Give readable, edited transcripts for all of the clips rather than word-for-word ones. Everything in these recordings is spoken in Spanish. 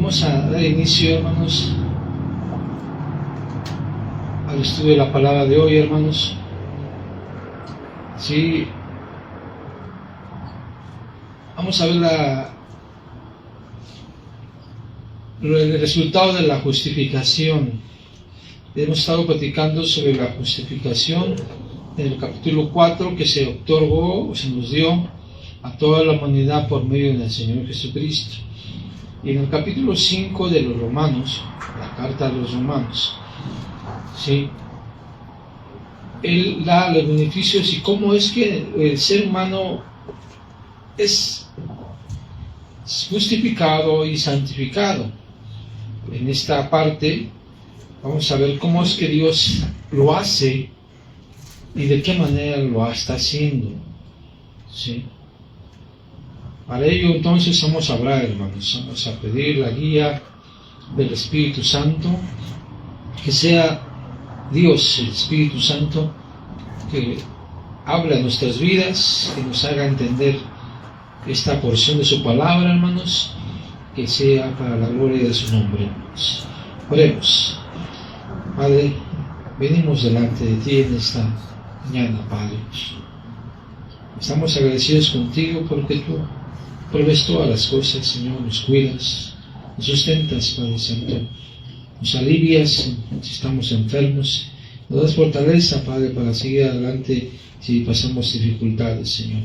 Vamos a dar inicio, hermanos, al estudio de la palabra de hoy, hermanos. Sí, vamos a ver el resultado de la justificación. Hemos estado platicando sobre la justificación en el capítulo 4 que se otorgó, se nos dio a toda la humanidad por medio del Señor Jesucristo. Y en el capítulo 5 de los Romanos, la carta a los Romanos, ¿sí?, Él da los beneficios y cómo es que el ser humano es justificado y santificado. En esta parte vamos a ver cómo es que Dios lo hace y de qué manera lo está haciendo, ¿sí? Para ello entonces vamos a hablar, hermanos, vamos a pedir la guía del Espíritu Santo, que sea Dios, el Espíritu Santo, que hable a nuestras vidas, que nos haga entender esta porción de su palabra, hermanos, que sea para la gloria de su nombre, hermanos. Oremos. Padre, venimos delante de ti en esta mañana, Padre. Estamos agradecidos contigo porque tú provés todas las cosas, Señor, nos cuidas, nos sustentas, Padre Santo, nos alivias si estamos enfermos, nos das fortaleza, Padre, para seguir adelante si pasamos dificultades, Señor.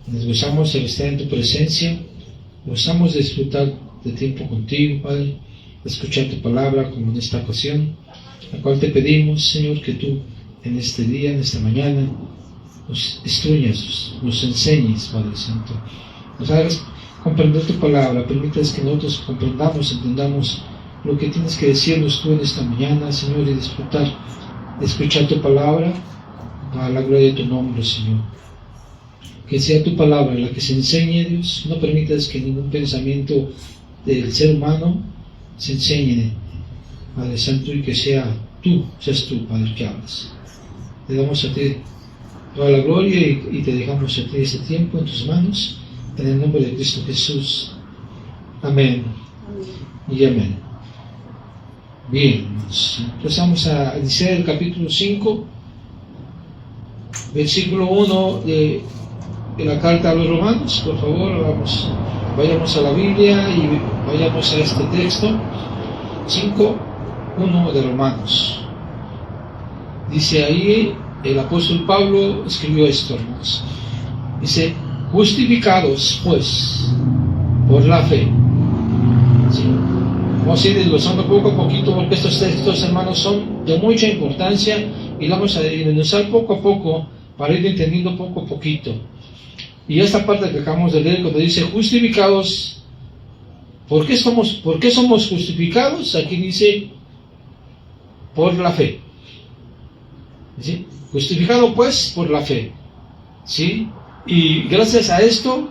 Nos gozamos de estar en tu presencia, gozamos de disfrutar de tiempo contigo, Padre, de escuchar tu palabra como en esta ocasión, la cual te pedimos, Señor, que tú en este día, en esta mañana, nos instruyas, nos enseñes, Padre Santo, nos hagas comprender tu palabra, permitas que nosotros comprendamos, entendamos lo que tienes que decirnos tú en esta mañana, Señor, y disfrutar de escuchar tu palabra para la gloria de tu nombre, Señor. Que sea tu palabra la que se enseñe, Dios. No permitas que ningún pensamiento del ser humano se enseñe, Padre Santo, y que seas tú, Padre, que hablas. Te damos a ti toda la gloria y te dejamos a ti este tiempo en tus manos, en el nombre de Cristo Jesús. Amén y amén. Bien, entonces vamos a iniciar el capítulo 5, versículo 1 de la carta a los Romanos. Por favor, vayamos a la Biblia y vayamos a este texto, 5:1 de Romanos. Dice ahí, el apóstol Pablo escribió esto, hermanos. Dice: justificados pues por la fe. ¿Sí? Vamos a ir desglosando poco a poquito porque estos textos, hermanos, son de mucha importancia y vamos a desglosar poco a poco para ir entendiendo poco a poquito. Y esta parte que acabamos de leer, cuando dice justificados, ¿por qué somos justificados? Aquí dice por la fe. ¿Sí? Justificado pues por la fe. ¿Sí? Y gracias a esto,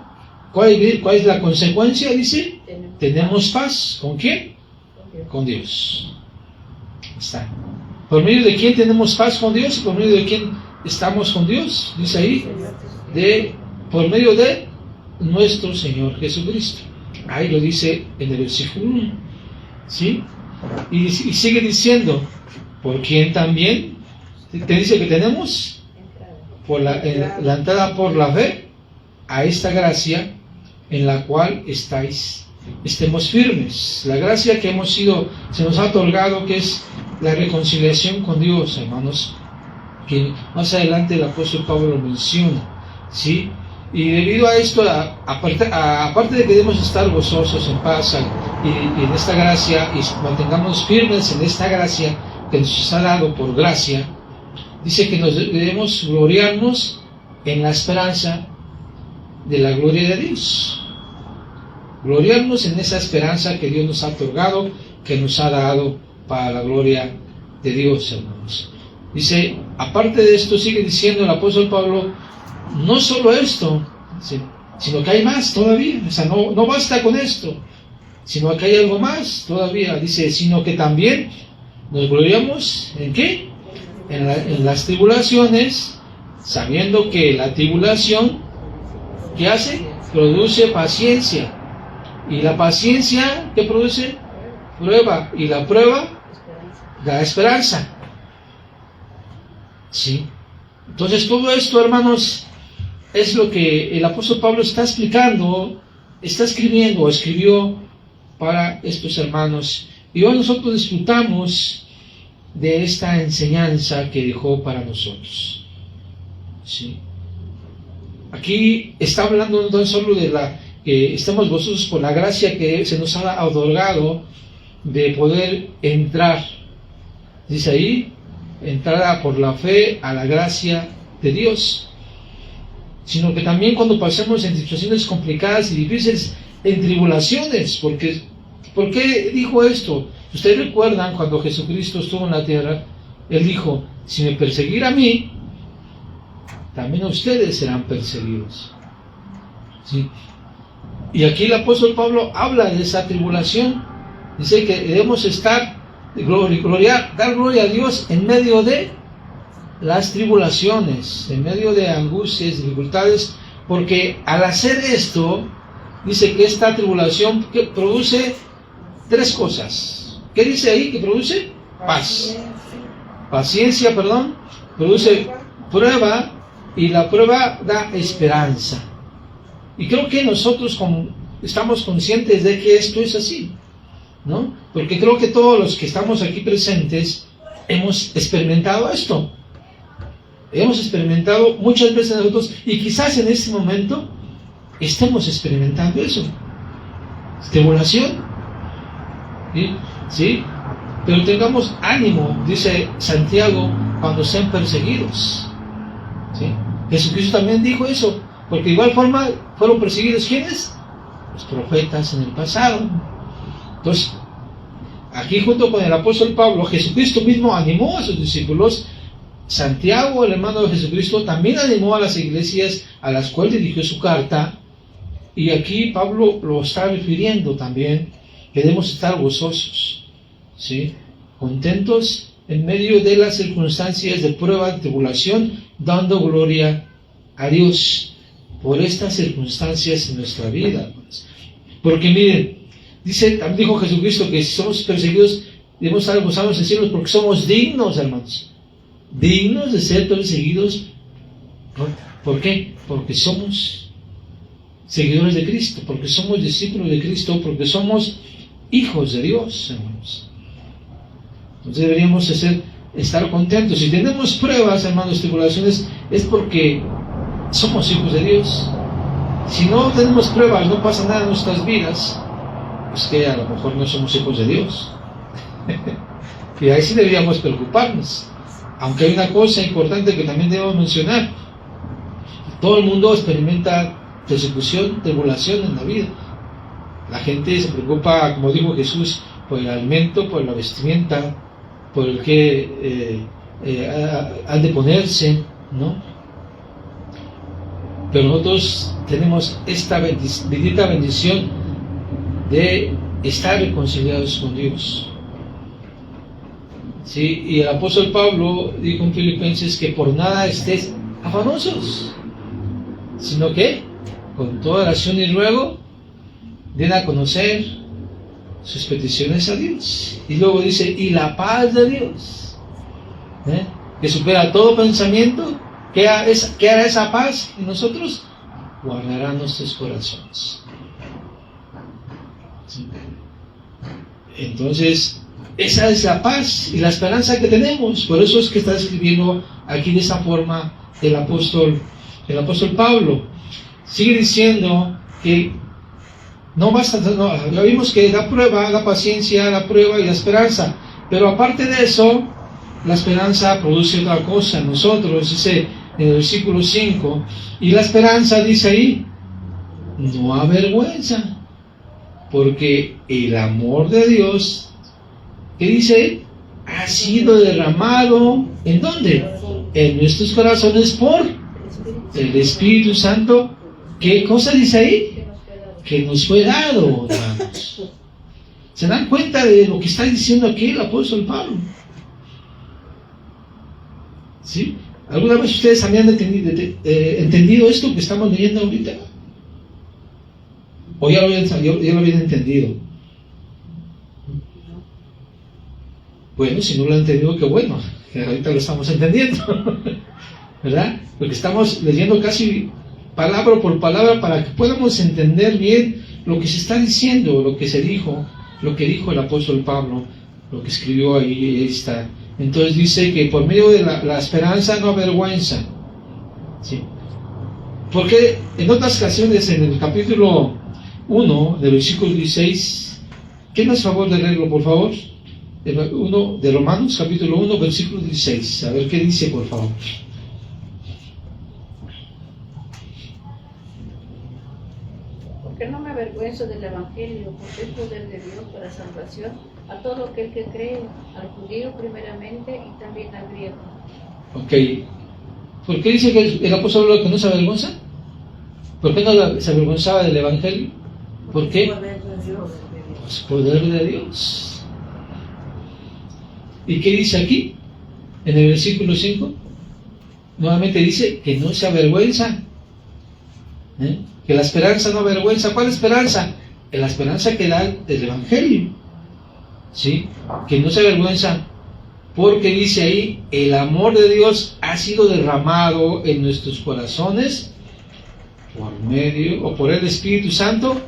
¿cuál es la consecuencia? Dice, tenemos paz. ¿Con quién? Con Dios. Está. ¿Por medio de quién tenemos paz con Dios? ¿Por medio de quién estamos con Dios? Dice ahí, por medio de nuestro Señor Jesucristo. Ahí lo dice en el versículo 1. ¿Sí? Y sigue diciendo, ¿por quién también? Te dice que tenemos por la entrada por la fe a esta gracia en la cual estemos firmes. La gracia que se nos ha otorgado, que es la reconciliación con Dios, hermanos, que más adelante el apóstol Pablo lo menciona, ¿sí? Y debido a esto, aparte de que debemos estar gozosos, en paz y en esta gracia, y mantengamos firmes en esta gracia que nos ha dado por gracia, dice que debemos gloriarnos en la esperanza de la gloria de Dios. Gloriarnos en esa esperanza que Dios nos ha otorgado, que nos ha dado para la gloria de Dios, hermanos. Dice, aparte de esto, sigue diciendo el apóstol Pablo, no solo esto, sino que hay más todavía. O sea, no basta con esto, sino que hay algo más todavía. Dice, sino que también nos gloriamos ¿en qué? En las tribulaciones, sabiendo que la tribulación, ¿qué hace? Produce paciencia. Y la paciencia, ¿qué produce? Prueba. Y la prueba da esperanza. ¿Sí? Entonces todo esto, hermanos, es lo que el apóstol Pablo está explicando, está escribiendo o escribió para estos hermanos. Y hoy nosotros disfrutamos de esta enseñanza que dejó para nosotros. ¿Sí? Aquí está hablando no tan solo de que estamos gozosos por la gracia que se nos ha otorgado de poder entrar, dice ahí, entrada por la fe a la gracia de Dios, sino que también cuando pasemos en situaciones complicadas y difíciles, en tribulaciones, ¿por qué dijo esto? Ustedes recuerdan cuando Jesucristo estuvo en la tierra, Él dijo, si me perseguir a mí, también ustedes serán perseguidos. ¿Sí? Y aquí el apóstol Pablo habla de esa tribulación. Dice que debemos dar gloria a Dios en medio de las tribulaciones, en medio de angustias, dificultades, porque al hacer esto, dice que esta tribulación que produce tres cosas. ¿Qué dice ahí que produce? Paz. Paciencia, produce prueba, y la prueba da esperanza. Y creo que nosotros estamos conscientes de que esto es así, ¿no? Porque creo que todos los que estamos aquí presentes hemos experimentado esto. Hemos experimentado muchas veces nosotros, y quizás en este momento estemos experimentando eso. Tribulación. ¿Sí? Pero tengamos ánimo, dice Santiago, cuando sean perseguidos. ¿Sí? Jesucristo también dijo eso, porque de igual forma fueron perseguidos ¿quiénes? Los profetas en el pasado. Entonces, aquí junto con el apóstol Pablo, Jesucristo mismo animó a sus discípulos. Santiago, el hermano de Jesucristo, también animó a las iglesias a las cuales dirigió su carta. Y aquí Pablo lo está refiriendo también, que debemos estar gozosos, ¿sí? Contentos en medio de las circunstancias de prueba, de tribulación, dando gloria a Dios por estas circunstancias en nuestra vida. Porque miren, también dijo Jesucristo que si somos perseguidos, debemos estar gozados en cielos porque somos dignos, hermanos. Dignos de ser perseguidos. ¿Por qué? Porque somos seguidores de Cristo, porque somos discípulos de Cristo, porque somos hijos de Dios, hermanos. Entonces deberíamos estar contentos. Si tenemos pruebas, hermanos, tribulaciones, es porque somos hijos de Dios. Si no tenemos pruebas, no pasa nada en nuestras vidas, es que a lo mejor no somos hijos de Dios. Y ahí sí deberíamos preocuparnos. Aunque hay una cosa importante que también debemos mencionar: todo el mundo experimenta persecución, tribulación en la vida. La gente se preocupa, como dijo Jesús, por el alimento, por la vestimenta, por el que han de ponerse, ¿no? Pero nosotros tenemos esta bendita bendición de estar reconciliados con Dios. ¿Sí? Y el apóstol Pablo dijo en Filipenses que por nada estés afanosos, sino que con toda oración y ruego den a conocer sus peticiones a Dios. Y luego dice, y la paz de Dios, que supera todo pensamiento, ¿qué hará esa paz en nosotros? Guardará nuestros corazones. ¿Sí? Entonces, esa es la paz y la esperanza que tenemos. Por eso es que está escribiendo aquí de esa forma el apóstol Pablo. Sigue diciendo que no basta, ya vimos que la prueba, la paciencia, la prueba y la esperanza. Pero aparte de eso, la esperanza produce otra cosa en nosotros, dice en el versículo 5. Y la esperanza, dice ahí, no avergüenza, porque el amor de Dios, ¿qué dice? Ha sido derramado, ¿en dónde? En nuestros corazones por el Espíritu Santo. ¿Qué cosa dice ahí? Que nos fue dado, hermanos. ¿Se dan cuenta de lo que está diciendo aquí el apóstol Pablo? ¿Sí? ¿Alguna vez ustedes habían entendido esto que estamos leyendo ahorita? ¿O ya lo habían entendido? Bueno, si no lo han entendido, qué bueno, que ahorita lo estamos entendiendo, ¿verdad? Porque estamos leyendo casi palabra por palabra para que podamos entender bien lo que se está diciendo, lo que se dijo, lo que dijo el apóstol Pablo, lo que escribió ahí está. Entonces dice que por medio de la esperanza no avergüenza, ¿sí? Porque en otras ocasiones, en el capítulo 1, del versículo 16, ¿quién me hace favor de leerlo, por favor? El 1 de Romanos, capítulo 1, versículo 16. A ver qué dice, por favor. Porque no me avergüenzo del Evangelio, porque es poder de Dios para salvación a todo aquel que cree, al judío primeramente y también al griego. Ok. ¿Por qué dice que el apóstol Pablo que no se avergüenza? ¿Por qué no se avergonzaba del Evangelio? ¿Por qué? Pues poder de Dios. ¿Y qué dice aquí? En el versículo 5, nuevamente dice que no se avergüenza, que la esperanza no avergüenza. ¿Cuál esperanza? La esperanza que da el Evangelio, ¿sí? Que no se avergüenza, porque dice ahí, el amor de Dios ha sido derramado en nuestros corazones por medio o por el Espíritu Santo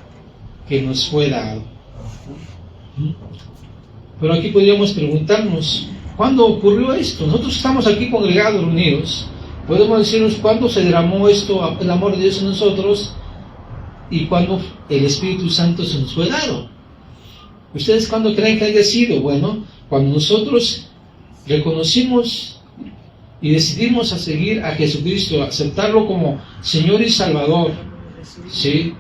que nos fue dado. Pero aquí podríamos preguntarnos, ¿cuándo ocurrió esto? Nosotros estamos aquí congregados, reunidos. Podemos decirnos cuándo se derramó esto, el amor de Dios en nosotros, y cuándo el Espíritu Santo se nos fue dado. ¿Ustedes cuándo creen que haya sido? Bueno, cuando nosotros reconocimos y decidimos a seguir a Jesucristo, aceptarlo como Señor y Salvador, ¿sí?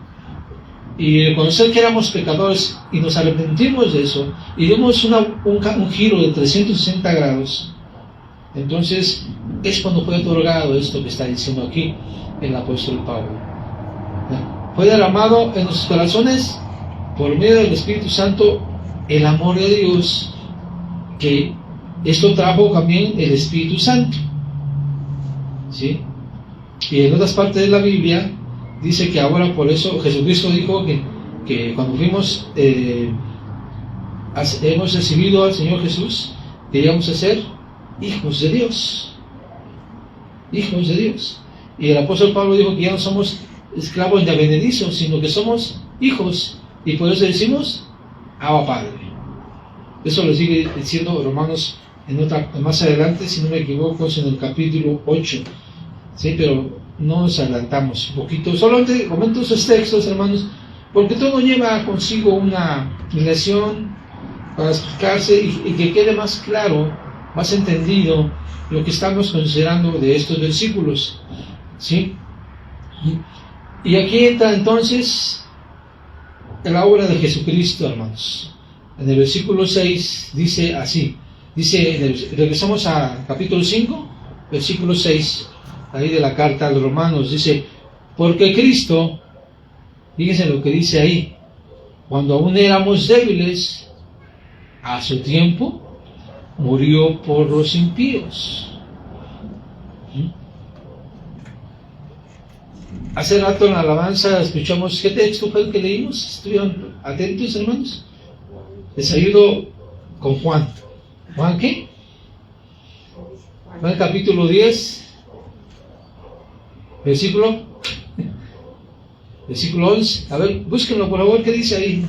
Y reconocer que éramos pecadores y nos arrepentimos de eso y dimos un giro de 360 grados, entonces es cuando fue otorgado esto que está diciendo aquí el apóstol Pablo. Fue derramado en nuestros corazones por medio del Espíritu Santo el amor de Dios, que esto trajo también el Espíritu Santo, ¿sí? Y en otras partes de la Biblia dice que ahora, por eso Jesucristo dijo que cuando fuimos hemos recibido al Señor Jesús, que íbamos a ser hijos de Dios, hijos de Dios. Y el apóstol Pablo dijo que ya no somos esclavos de advenedizos, sino que somos hijos, y por eso decimos Abba Padre. Eso lo sigue diciendo Romanos más adelante, si no me equivoco, es en el capítulo 8, ¿sí? Pero no nos adelantamos un poquito, solamente comento esos textos, hermanos, porque todo lleva consigo una relación para explicarse y que quede más claro, más entendido lo que estamos considerando de estos versículos, ¿sí? Y aquí entra entonces la obra de Jesucristo, hermanos. En el versículo 6 dice así, regresamos a capítulo 5, versículo 6, ahí de la carta a los Romanos, dice, porque Cristo, fíjense lo que dice ahí, cuando aún éramos débiles, a su tiempo, murió por los impíos. Hace rato en la alabanza escuchamos, ¿qué texto fue el que leímos? ¿Estuvieron atentos, hermanos? Les ayudo con Juan. ¿Juan qué? Juan capítulo 10, versículo 11. A ver, búsquenlo por favor, ¿qué dice ahí?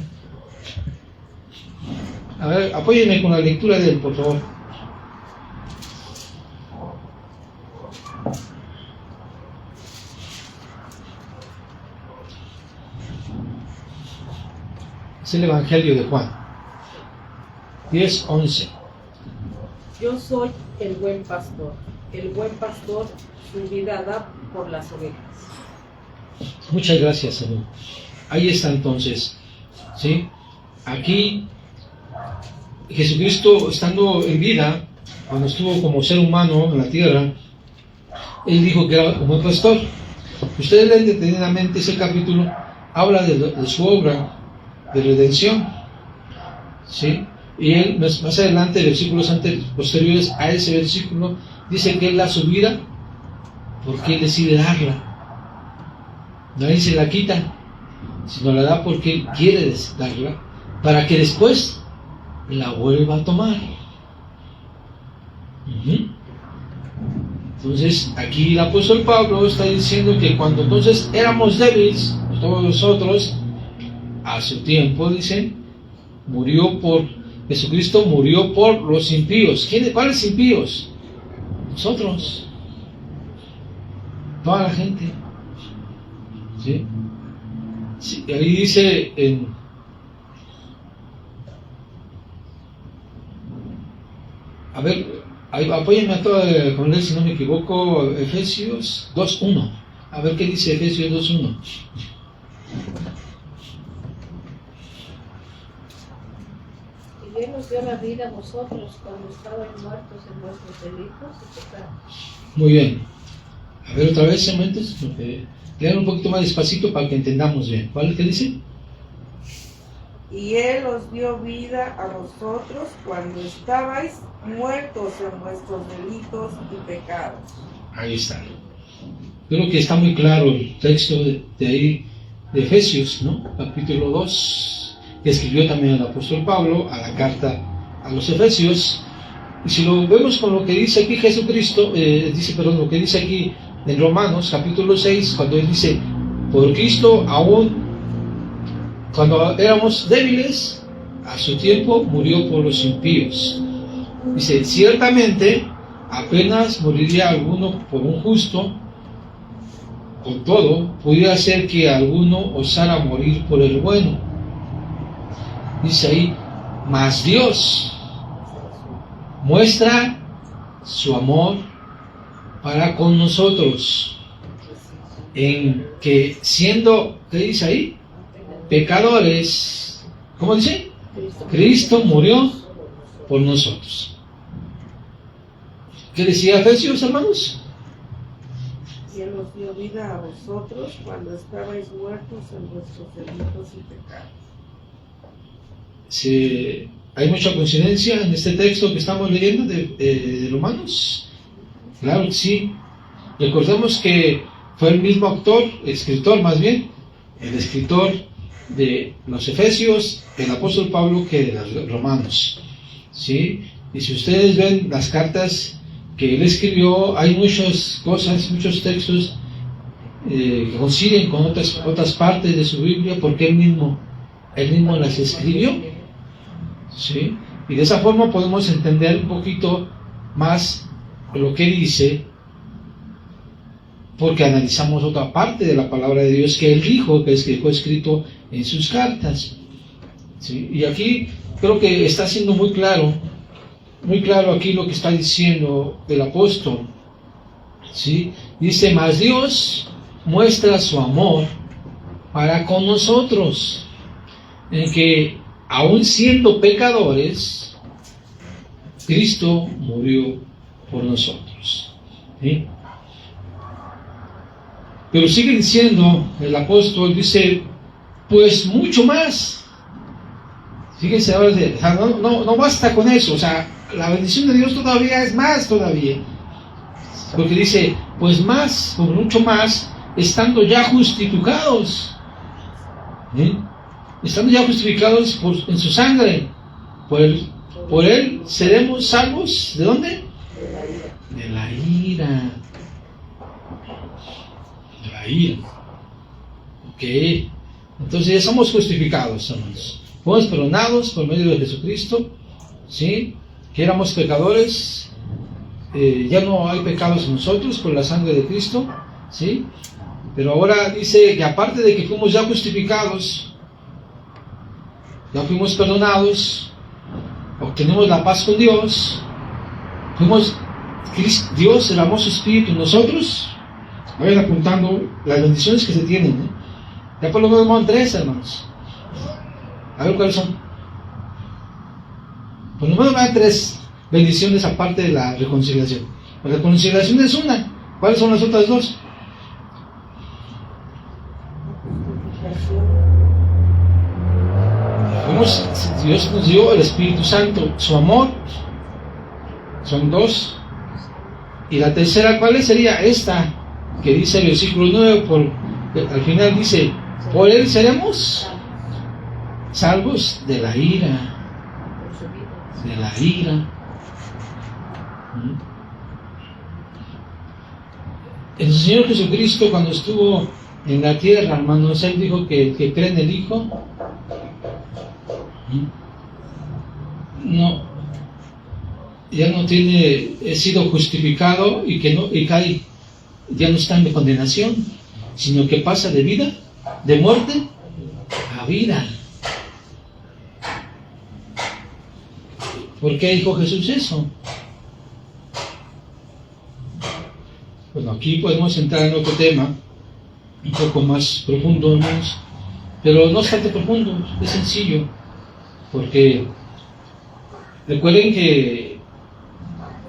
A ver, apóyenme con la lectura de él, por favor. Es el Evangelio de Juan 10:11. Yo soy el buen pastor. El buen pastor su vida da por las ovejas. Muchas gracias, Señor. Ahí está entonces, ¿sí? Aquí Jesucristo, estando en vida, cuando estuvo como ser humano en la tierra, Él dijo que era un buen pastor. Ustedes leen detenidamente ese capítulo, habla de su obra de redención, ¿sí? Y Él, más adelante, versículos posteriores a ese versículo, dice que Él da su vida porque Él decide darla. Nadie se la quita. sino la da porque Él quiere darla, para que después la vuelva a tomar. Entonces, aquí el apóstol Pablo está diciendo que cuando entonces éramos débiles, todos nosotros, a su tiempo, dicen, Jesucristo murió por los impíos. ¿Cuáles impíos? Nosotros. Toda la gente. ¿Sí? Sí, ahí dice a ver, apóyenme a todo con él si no me equivoco, Efesios 2.1. A ver qué dice Efesios 2.1. Y Él os dio la vida a vosotros cuando estabais muertos en vuestros delitos y pecados. Muy bien. A ver otra vez, hermanos. Lean un poquito más despacito para que entendamos bien. ¿Cuál es que dice? Y Él os dio vida a vosotros cuando estabais muertos en vuestros delitos y pecados. Ahí está. Creo que está muy claro el texto de ahí, de Efesios, ¿no? Capítulo 2, que escribió también el apóstol Pablo a la carta a los Efesios. Y si lo vemos con lo que dice aquí Jesucristo, lo que dice aquí en Romanos, capítulo 6, cuando él dice, por Cristo aún cuando éramos débiles, a su tiempo murió por los impíos. Dice, ciertamente, apenas moriría alguno por un justo, con todo, pudiera ser que alguno osara morir por el bueno. Dice ahí, mas Dios muestra su amor para con nosotros, en que siendo, ¿qué dice ahí? Pecadores, ¿cómo dice? Cristo murió por nosotros. ¿Qué decía Efesios, hermanos? Y Él os dio vida a vosotros cuando estabais muertos en vuestros delitos y pecados. Sí, hay mucha coincidencia en este texto que estamos leyendo de Romanos. Claro que sí. Recordemos que fue el mismo escritor más bien, el escritor de los Efesios, el apóstol Pablo, que de los Romanos. ¿Sí? Y si ustedes ven las cartas que él escribió, hay muchas cosas, muchos textos que coinciden con otras partes de su Biblia, porque él mismo las escribió. ¿Sí? Y de esa forma podemos entender un poquito más lo que dice, porque analizamos otra parte de la palabra de Dios que él dijo, que dejó escrito en sus cartas. ¿Sí? Y aquí creo que está siendo muy claro aquí lo que está diciendo el apóstol. ¿Sí? Dice, mas Dios muestra su amor para con nosotros, en que aun siendo pecadores, Cristo murió por nosotros. ¿Sí? Pero sigue diciendo el apóstol, dice, pues mucho más. Fíjense ahora, no basta con eso, o sea, la bendición de Dios todavía es más todavía. Porque dice, pues más, por mucho más, estando ya justificados. ¿Sí? Estando ya justificados en su sangre. Por él seremos salvos. ¿De dónde? De la ira. De la ira. Ok. Entonces ya somos justificados, hermanos. Fuimos perdonados por medio de Jesucristo. ¿Sí? Que éramos pecadores. Ya no hay pecados en nosotros por la sangre de Cristo. ¿Sí? Pero ahora dice que aparte de que fuimos ya justificados, ya fuimos perdonados, obtenemos la paz con Dios, Dios derramó su Espíritu en nosotros. Vayan apuntando las bendiciones que se tienen, ¿eh? Ya por lo menos van 3, hermanos. A ver cuáles son. Por lo menos van 3 bendiciones aparte de la reconciliación. La reconciliación es una. ¿Cuáles son las otras 2? Dios nos dio el Espíritu Santo, su amor. Son 2. Y la tercera, ¿cuál sería? Esta, que dice el versículo 9, al final dice, Por él seremos salvos de la ira. por su vida. De la ira. El Señor Jesucristo, cuando estuvo en la tierra, hermanos, Él dijo que el que cree en el Hijo no, ya no tiene, he sido justificado y que no, y cae, ya no está en condenación, sino que pasa de vida, de muerte a vida. ¿Por qué dijo Jesús eso? Bueno, aquí podemos entrar en otro tema, un poco más profundo, hermanos, pero no es tanto profundo, es sencillo, porque recuerden que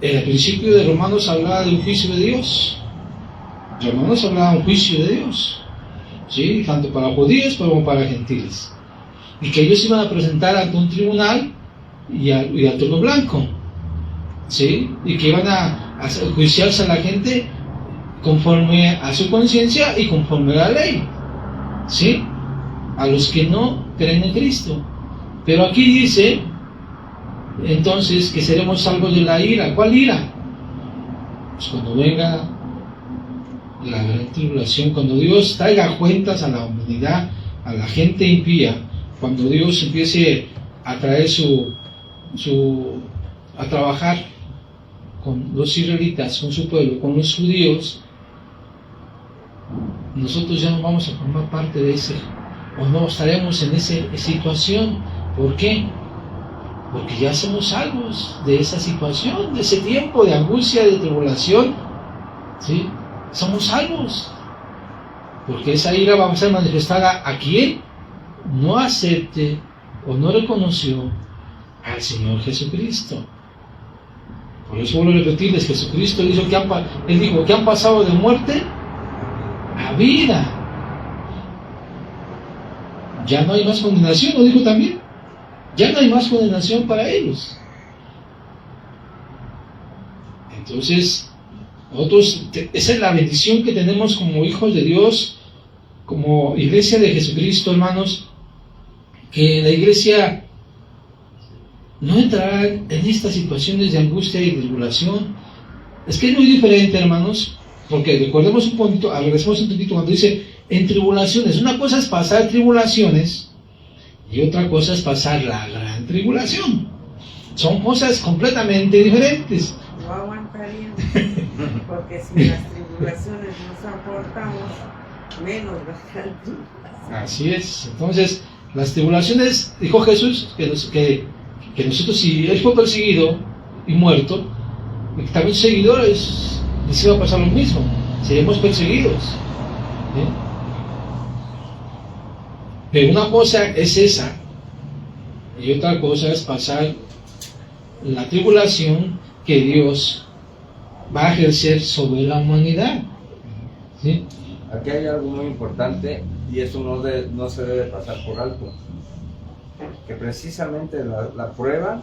en el principio de Romanos hablaba de un juicio de Dios. Romanos hablaba de un juicio de Dios, ¿sí? Tanto para judíos como para gentiles, y que ellos iban a presentar ante un tribunal y al trono blanco, ¿sí? Y que iban a juiciarse a la gente conforme a su conciencia y conforme a la ley, ¿sí? A los que no creen en Cristo. Pero aquí dice entonces que seremos salvos de la ira. ¿Cuál ira? Pues cuando venga la gran tribulación, cuando Dios traiga cuentas a la humanidad, a la gente impía, cuando Dios empiece a traer a trabajar con los israelitas, con su pueblo, con los judíos, nosotros ya no vamos a formar parte de ese, o no estaremos en esa situación. ¿Por qué? Porque ya somos salvos de esa situación, de ese tiempo de angustia, de tribulación, ¿sí? Somos salvos, porque esa ira va a ser manifestada a quien no acepte o no reconoció al Señor Jesucristo. Por eso vuelvo a repetirles, Jesucristo dijo que han pasado de muerte a vida. Ya no hay más condenación, lo dijo también. Ya no hay más condenación para ellos. Entonces, nosotros, esa es la bendición que tenemos como hijos de Dios, como iglesia de Jesucristo, hermanos, que la iglesia no entrará en estas situaciones de angustia y tribulación. Es que es muy diferente, hermanos, porque recordemos un poquito, regresemos un poquito cuando dice en tribulaciones. Una cosa es pasar tribulaciones y otra cosa es pasar la gran tribulación. Son cosas completamente diferentes. No aguantarían, porque si las tribulaciones nos aportamos, menos las gran tribulación. Así es. Entonces, las tribulaciones, dijo Jesús, que nosotros, si Él fue perseguido y muerto, también sus seguidores les iba a pasar lo mismo, seríamos perseguidos, ¿sí? Pero una cosa es esa, y otra cosa es pasar la tribulación que Dios va a ejercer sobre la humanidad, ¿sí? Aquí hay algo muy importante, y eso no se debe pasar por alto, que precisamente la prueba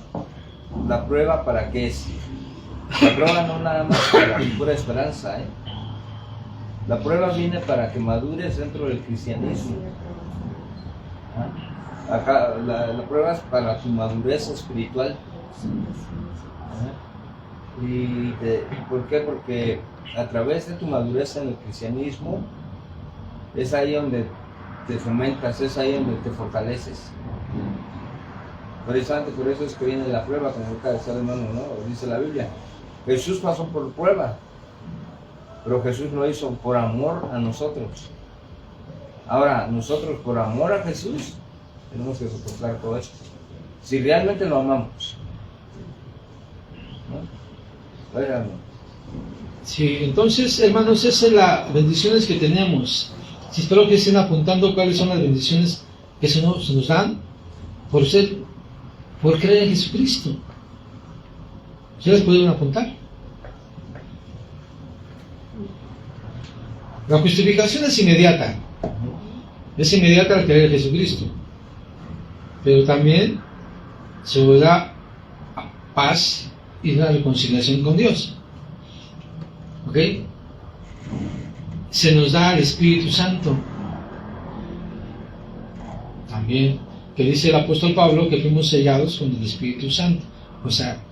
¿para qué es? La prueba no nada más para la pura esperanza, ¿eh? La prueba viene para que madures dentro del cristianismo. Acá la prueba es para tu madurez espiritual. ¿Por qué? Porque a través de tu madurez en el cristianismo es ahí donde te fomentas, es ahí donde te fortaleces. Precisamente por eso es que viene la prueba, como acá decía el hermano, ¿no? Dice la Biblia. Jesús pasó por prueba, pero Jesús lo hizo por amor a nosotros. Ahora, nosotros por amor a Jesús tenemos que soportar todo esto, si realmente lo amamos, ¿no? Oigan. Sí, entonces, hermanos, esas son las bendiciones que tenemos. Sí, espero que estén apuntando cuáles son las bendiciones que se nos dan por creer en Jesucristo. ¿Sí las pudieron apuntar? La justificación es inmediata. Es inmediata al creer en Jesucristo. Pero también se da paz y la reconciliación con Dios. ¿Ok? Se nos da el Espíritu Santo. También, que dice el apóstol Pablo que fuimos sellados con el Espíritu Santo. O sea,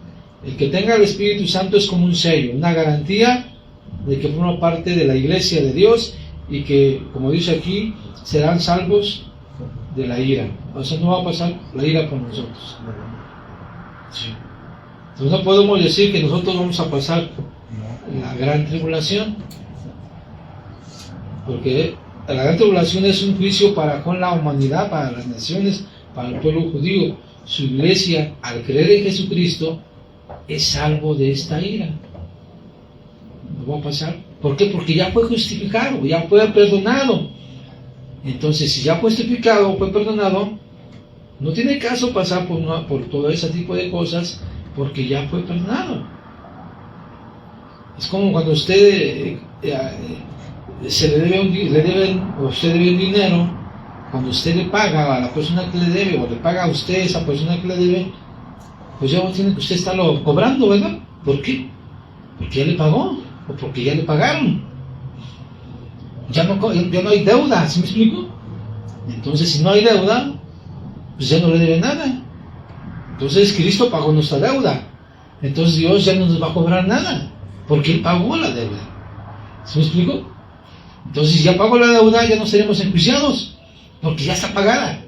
el que tenga el Espíritu Santo es como un sello, una garantía de que forma parte de la iglesia de Dios y que, como dice aquí, serán salvos de la ira. O sea, no va a pasar la ira por nosotros. Sí. Entonces no podemos decir que nosotros vamos a pasar la gran tribulación, porque la gran tribulación es un juicio para con la humanidad, para las naciones, para el pueblo judío. Su iglesia, al creer en Jesucristo, es salvo de esta ira. No va a pasar. ¿Por qué? Porque ya fue justificado, ya fue perdonado. Entonces, si ya fue justificado, fue perdonado, no tiene caso pasar por todo ese tipo de cosas, porque ya fue perdonado. Es como cuando usted usted debe un dinero, cuando usted le paga a la persona que le debe, o le paga a usted a esa persona que le debe, pues ya no tiene que usted estarlo cobrando, ¿verdad? ¿Por qué? Porque ya le pagó, o porque ya le pagaron. Ya no hay deuda, ¿sí me explico? Entonces, si no hay deuda, pues ya no le debe nada. Entonces, Cristo pagó nuestra deuda. Entonces, Dios ya no nos va a cobrar nada, porque Él pagó la deuda. ¿Sí me explico? Entonces, si ya pagó la deuda, ya no seremos enjuiciados, porque ya está pagada.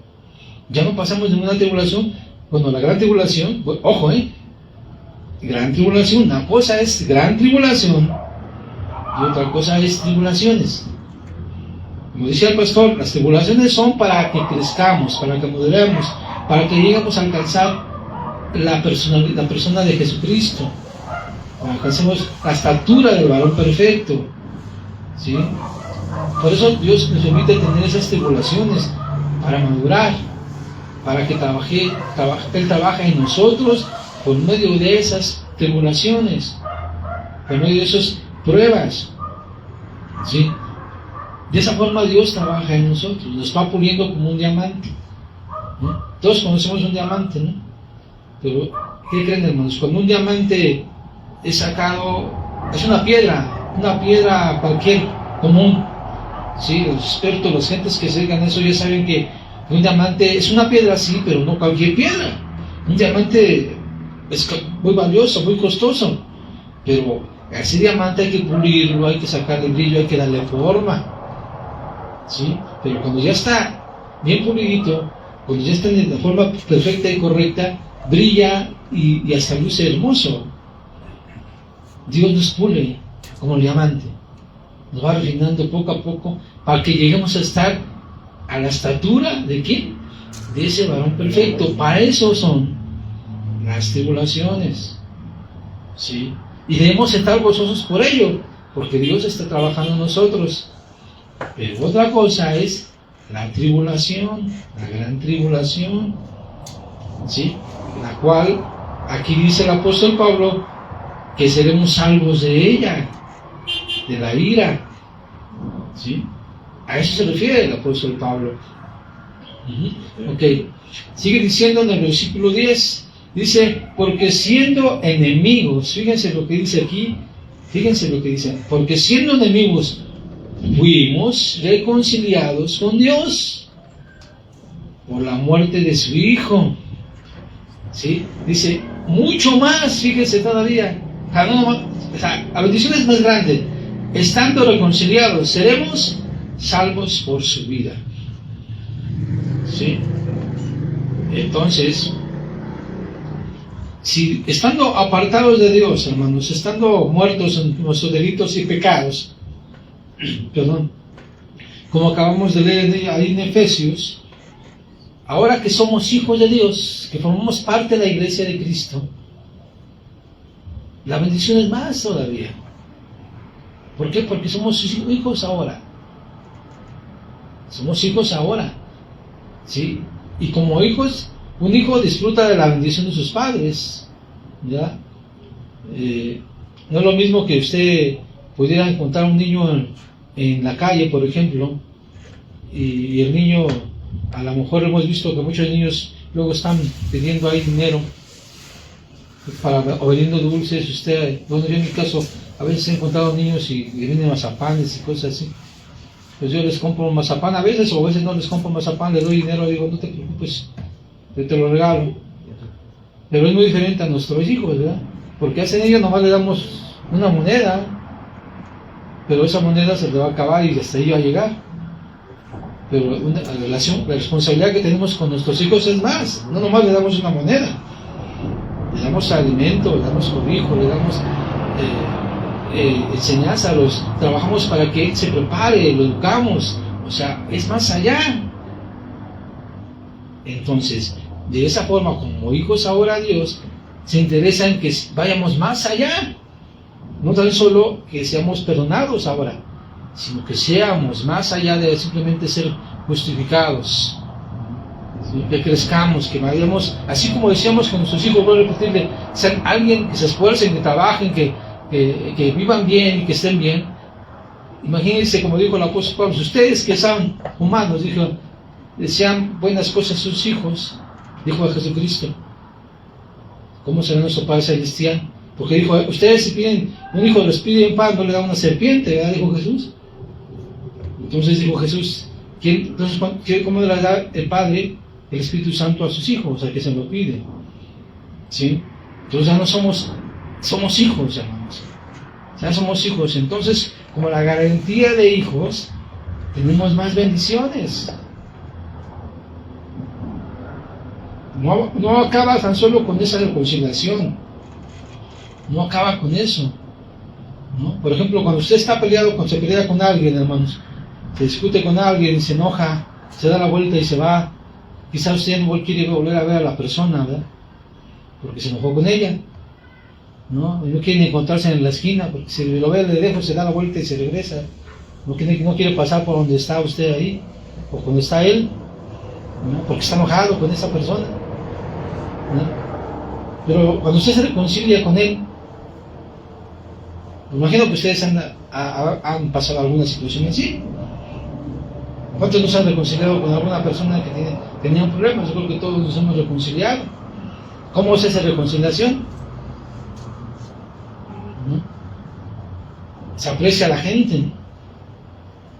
Ya no pasamos de una tribulación. Bueno, la gran tribulación, ojo, gran tribulación, una cosa es gran tribulación y otra cosa es tribulaciones. Como dice el pastor, las tribulaciones son para que crezcamos, para que moderemos, para que lleguemos a alcanzar la persona de Jesucristo, para que alcancemos la estatura del varón perfecto, ¿sí? Por eso Dios nos permite tener esas tribulaciones, para madurar, para que Él trabaje en nosotros por medio de esas tribulaciones, por medio de esas pruebas, ¿sí? De esa forma Dios trabaja en nosotros, nos va puliendo como un diamante, ¿no? Todos conocemos un diamante, ¿no? Pero, ¿qué creen, hermanos? Cuando un diamante es sacado, es una piedra cualquier, común, ¿sí? Los expertos, las gentes que se dedican a eso ya saben que un diamante es una piedra, sí, pero no cualquier piedra. Un diamante es muy valioso, muy costoso, pero a ese diamante hay que pulirlo, hay que sacarle brillo, hay que darle forma, ¿sí? Pero cuando ya está bien pulidito, cuando ya está en la forma perfecta y correcta, brilla y hasta luce hermoso. Dios nos pule como el diamante, nos va refinando poco a poco para que lleguemos a estar a la estatura de ¿quién? De ese varón perfecto. Para eso son las tribulaciones, ¿sí? Y debemos estar gozosos por ello, porque Dios está trabajando en nosotros. Pero otra cosa es la tribulación, la gran tribulación, ¿sí? La cual aquí dice el apóstol Pablo que seremos salvos de ella, de la ira, ¿sí? A eso se refiere el apóstol Pablo. Ok, sigue diciendo en el versículo 10, dice, porque siendo enemigos, fíjense lo que dice aquí, fíjense lo que dice, porque siendo enemigos fuimos reconciliados con Dios por la muerte de su Hijo, ¿sí? Dice, mucho más, fíjense todavía, la bendición es más grande, estando reconciliados, seremos salvos por su vida, ¿sí? Entonces, si estando apartados de Dios, hermanos, estando muertos en nuestros delitos y pecados, perdón, como acabamos de leer ahí en Efesios, ahora que somos hijos de Dios, que formamos parte de la iglesia de Cristo, la bendición es más todavía. ¿Por qué? Porque somos sus hijos ahora. Somos hijos ahora, ¿sí? Y como hijos, un hijo disfruta de la bendición de sus padres, ¿ya? No es lo mismo que usted pudiera encontrar un niño en la calle, por ejemplo, y el niño, a lo mejor hemos visto que muchos niños luego están pidiendo ahí dinero o vendiendo dulces. Bueno, yo en mi caso a veces he encontrado niños y venden mazapanes y cosas así, pues yo les compro mazapán a veces, o a veces no les compro mazapán, les doy dinero, digo, no te preocupes, yo te lo regalo. Pero es muy diferente a nuestros hijos, ¿verdad? Porque hacen ellos nomás le damos una moneda, pero esa moneda se le va a acabar y hasta ahí va a llegar. Pero la responsabilidad que tenemos con nuestros hijos es más, no nomás le damos una moneda, le damos alimento, le damos cobijo, le damos enseñanza, trabajamos para que él se prepare, lo educamos, o sea, es más allá. Entonces, de esa forma, como hijos ahora Dios se interesa en que vayamos más allá, no tan solo que seamos perdonados ahora, sino que seamos más allá de simplemente ser justificados, ¿sí? Que crezcamos, que vayamos, así como decíamos con nuestros hijos, voy a repetirle, sean alguien que se esfuercen, que trabajen, que vivan bien y que estén bien. Imagínense, como dijo el apóstol Pablo, ustedes que son humanos, dijo, desean buenas cosas a sus hijos, dijo a Jesucristo, ¿cómo será nuestro Padre Celestial? Porque dijo, ustedes si piden, un hijo les pide un pan, no le da una serpiente, ¿verdad? Dijo Jesús. Entonces dijo Jesús, ¿cómo le da el Padre el Espíritu Santo a sus hijos? O sea, que se lo pide, ¿sí? Entonces ya no somos hijos, hermanos. Ya somos hijos. Entonces, como la garantía de hijos, tenemos más bendiciones. No acaba tan solo con esa reconciliación. No acaba con eso, ¿no? Por ejemplo, cuando usted está se pelea con alguien, hermanos, se discute con alguien, se enoja, se da la vuelta y se va, quizás usted no quiere volver a ver a la persona, ¿verdad? Porque se enojó con ella, ¿no? Y no quiere encontrarse en la esquina, porque si lo ve de lejos se da la vuelta y se regresa. No quiere pasar por donde está usted ahí, o donde está él, ¿no? Porque está enojado con esa persona, ¿no? Pero cuando usted se reconcilia con él, me imagino que ustedes han pasado alguna situación así. ¿Cuántos nos han reconciliado con alguna persona que tenía un problema? Yo creo que todos nos hemos reconciliado. ¿Cómo es esa reconciliación? ¿No? Se aprecia a la gente,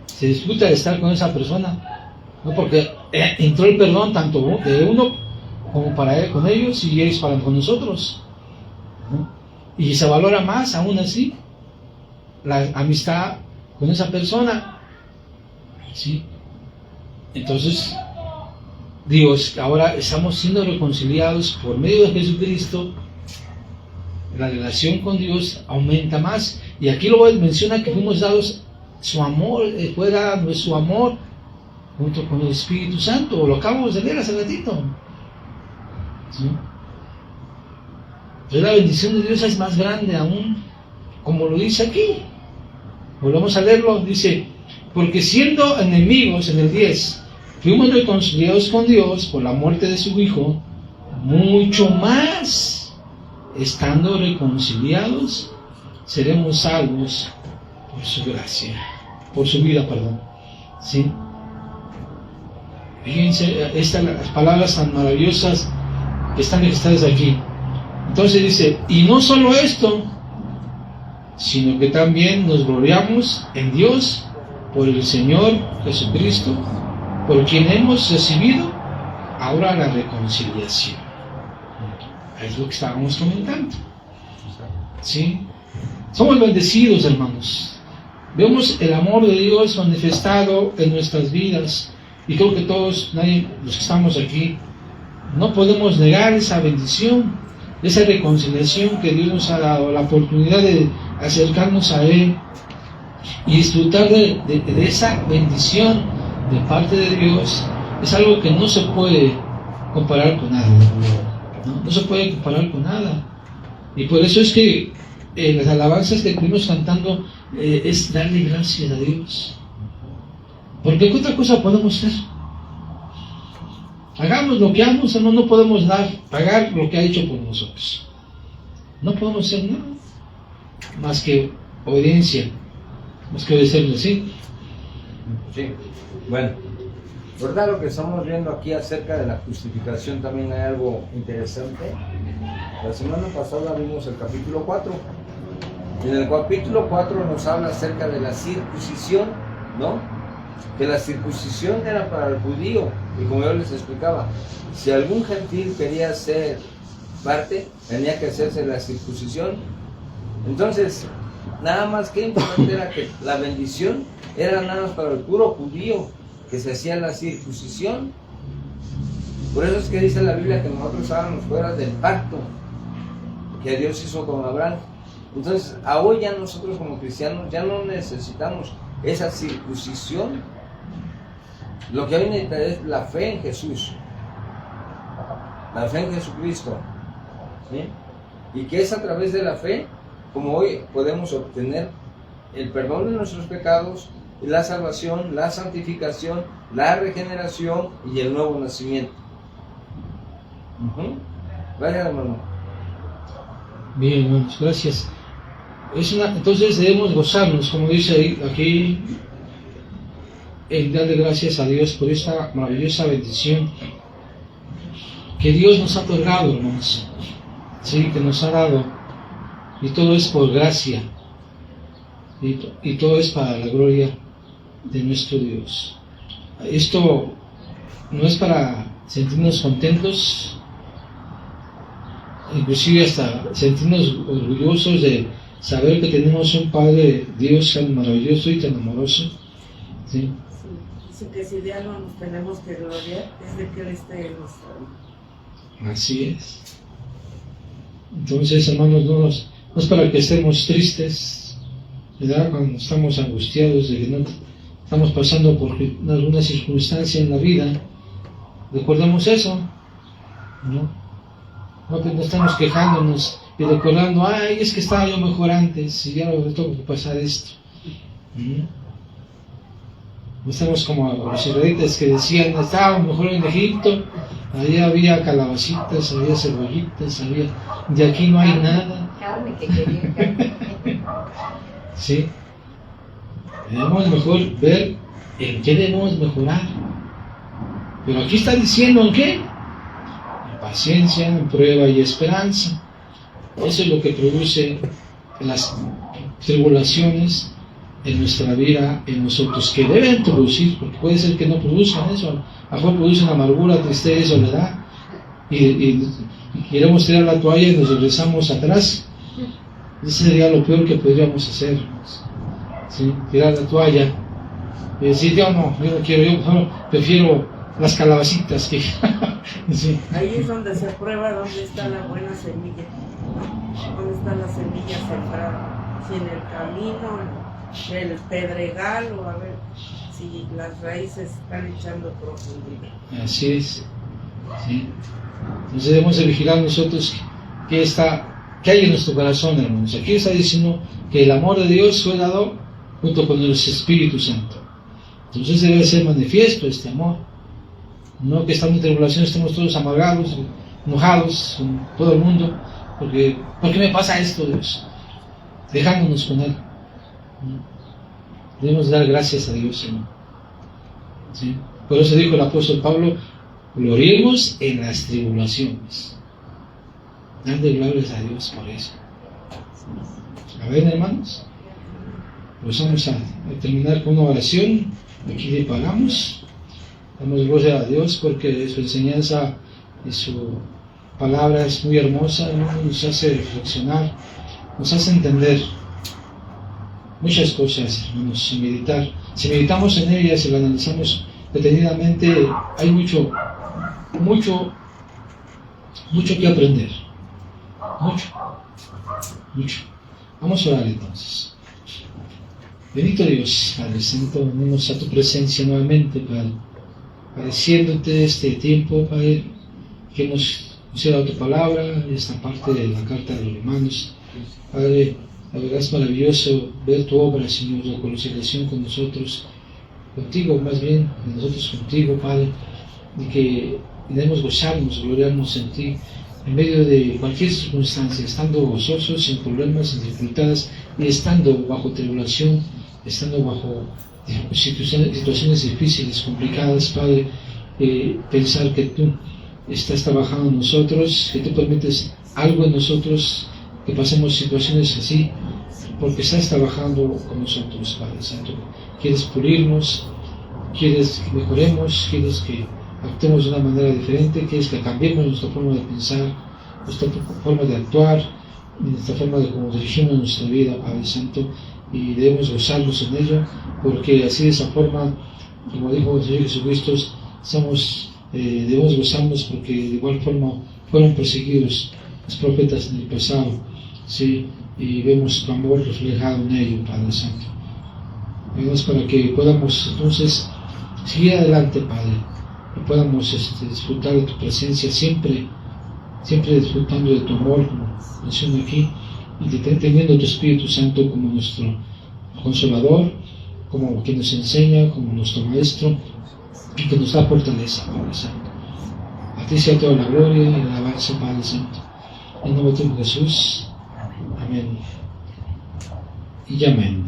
se disfruta de estar con esa persona, ¿no? Porque entró el perdón tanto de uno como para él, con ellos, y ellos para con nosotros, ¿no? Y se valora más aún así la amistad con esa persona, ¿sí? Entonces, Dios, ahora estamos siendo reconciliados por medio de Jesucristo. La relación con Dios aumenta más, y aquí lo menciona que fuimos dados su amor, fue dado su amor junto con el Espíritu Santo, lo acabamos de leer hace ratito, ¿sí? Entonces la bendición de Dios es más grande aún, como lo dice aquí. Volvamos a leerlo, dice, porque siendo enemigos, en el 10, fuimos reconciliados con Dios por la muerte de su Hijo, mucho más, estando reconciliados, seremos salvos por su gracia, por su vida, perdón, ¿sí? Fíjense las palabras tan maravillosas que están registradas aquí. Entonces dice, y no solo esto, sino que también nos gloriamos en Dios por el Señor Jesucristo, por quien hemos recibido ahora la reconciliación. Es lo que estábamos comentando, ¿sí? Somos bendecidos, hermanos. Vemos el amor de Dios manifestado en nuestras vidas, y creo que todos, los que estamos aquí, no podemos negar esa bendición, esa reconciliación que Dios nos ha dado, la oportunidad de acercarnos a Él y disfrutar de esa bendición de parte de Dios. Es algo que no se puede comparar con nada, no se puede comparar con nada. Y por eso es que las alabanzas que estuvimos cantando es darle gracias a Dios. Porque ¿qué otra cosa podemos hacer? Hagamos lo que hagamos, no podemos pagar lo que ha hecho por nosotros. No podemos hacer nada más que obediencia, más que obedecerle, ¿sí? Sí, bueno, ¿verdad? Lo que estamos viendo aquí acerca de la justificación, también hay algo interesante. La semana pasada vimos el capítulo 4. En el capítulo 4 nos habla acerca de la circuncisión, ¿no? que la circuncisión era para el judío, y como yo les explicaba, si algún gentil quería ser parte, tenía que hacerse la circuncisión. Entonces, nada más que importante era que la bendición era nada más para el puro judío, que se hacía la circuncisión. Por eso es que dice la Biblia que nosotros estábamos fuera del pacto que Dios hizo con Abraham. Entonces, hoy ya nosotros como cristianos ya no necesitamos esa circuncisión. Lo que hoy necesita es la fe en Jesús, la fe en Jesucristo, ¿sí? Y que es a través de la fe como hoy podemos obtener el perdón de nuestros pecados, la salvación, la santificación, la regeneración y el nuevo nacimiento. Gracias, hermano. Bien, hermanos, gracias. Entonces debemos gozarnos, como dice ahí, aquí, en darle gracias a Dios por esta maravillosa bendición que Dios nos ha otorgado, hermanos. Sí, que nos ha dado. Y todo es por gracia. Y todo es para la gloria de nuestro Dios. Esto no es para sentirnos contentos, inclusive hasta sentirnos orgullosos de saber que tenemos un Padre Dios tan maravilloso y tan amoroso. ¿Sí? Dice que si de algo nos tenemos que gloriar es de que Él esté en nuestra vida. Así es. Entonces, hermanos, no es para que estemos tristes, ¿verdad? Cuando estamos angustiados de que no estamos pasando por alguna circunstancia en la vida, recordemos eso, ¿no? No estamos quejándonos y recordando, ay, es que estaba yo mejor antes y ya no tengo que pasar esto. No estamos como los israelitas que decían, estábamos mejor en Egipto, allí había calabacitas, había cebollitas, de aquí no hay nada. Carne que quería carne. Sí. Debemos mejor ver en qué debemos mejorar. Pero aquí está diciendo en qué. En paciencia, en prueba y esperanza. Eso es lo que produce las tribulaciones en nuestra vida, en nosotros, que deben producir, porque puede ser que no produzcan eso, a lo mejor producen amargura, tristeza, soledad, y queremos tirar la toalla y nos regresamos atrás. Eso sería lo peor que podríamos hacer, ¿sí? Tirar la toalla y decir, yo no quiero, yo prefiero las calabacitas que... ¿sí? Ahí es donde se prueba dónde está la buena semilla, dónde está la semilla sembrada, si en el camino, en el pedregal, o a ver si las raíces están echando profundidad. Así es, ¿sí? Entonces debemos de vigilar nosotros qué hay en nuestro corazón, hermanos. Aquí está diciendo que el amor de Dios fue dado junto con el Espíritu Santo. Entonces debe ser manifiesto este amor. No que estando en tribulación estemos todos amargados, enojados con todo el mundo, porque ¿por qué me pasa esto, Dios? Dejándonos con Él. Debemos dar gracias a Dios, hermano. ¿Sí? Por eso dijo el apóstol Pablo, gloriemos en las tribulaciones. Dando glorias a Dios por eso. A ver, hermanos, pues vamos a terminar con una oración. Aquí le pagamos. Damos gloria a Dios porque su enseñanza y su palabra es muy hermosa, ¿no? Nos hace reflexionar, nos hace entender muchas cosas, hermanos, sin meditar. Si meditamos en ellas y las analizamos detenidamente, hay mucho que aprender. Mucho. Vamos a orar entonces. Bendito Dios, Padre Santo, venimos a tu presencia nuevamente, Padre, agradeciéndote este tiempo, Padre, que nos dado tu palabra, esta parte de la carta de los Romanos. Padre, la verdad es maravilloso ver tu obra, Señor, la reconciliación con nosotros, contigo más bien, nosotros contigo, Padre, y que debemos gozarnos, gloriarnos en ti, en medio de cualquier circunstancia, estando gozosos, sin problemas, sin dificultades, y estando bajo tribulación, estando bajo situaciones difíciles, complicadas, Padre, pensar que tú estás trabajando en nosotros, que tú permites algo en nosotros, que pasemos situaciones así, porque estás trabajando con nosotros, Padre Santo. Quieres pulirnos, quieres que mejoremos, quieres que actuemos de una manera diferente, quieres que cambiemos nuestra forma de pensar, nuestra forma de actuar, nuestra forma de cómo dirigimos nuestra vida, Padre Santo, y debemos gozarnos en ello, porque así de esa forma, como dijo el Señor Jesucristo, debemos gozarnos porque de igual forma fueron perseguidos los profetas en el pasado, ¿sí? Y vemos tu amor reflejado en ello, Padre Santo. Ayúdanos para que podamos entonces seguir adelante, Padre, y podamos disfrutar de tu presencia siempre disfrutando de tu amor, como menciono aquí, y teniendo tu Espíritu Santo como nuestro Consolador, como quien nos enseña, como nuestro Maestro, y que nos da fortaleza, Padre Santo. A ti sea toda la gloria y la alabanza, Padre Santo. En el nombre de Jesús. Amén. Y amén.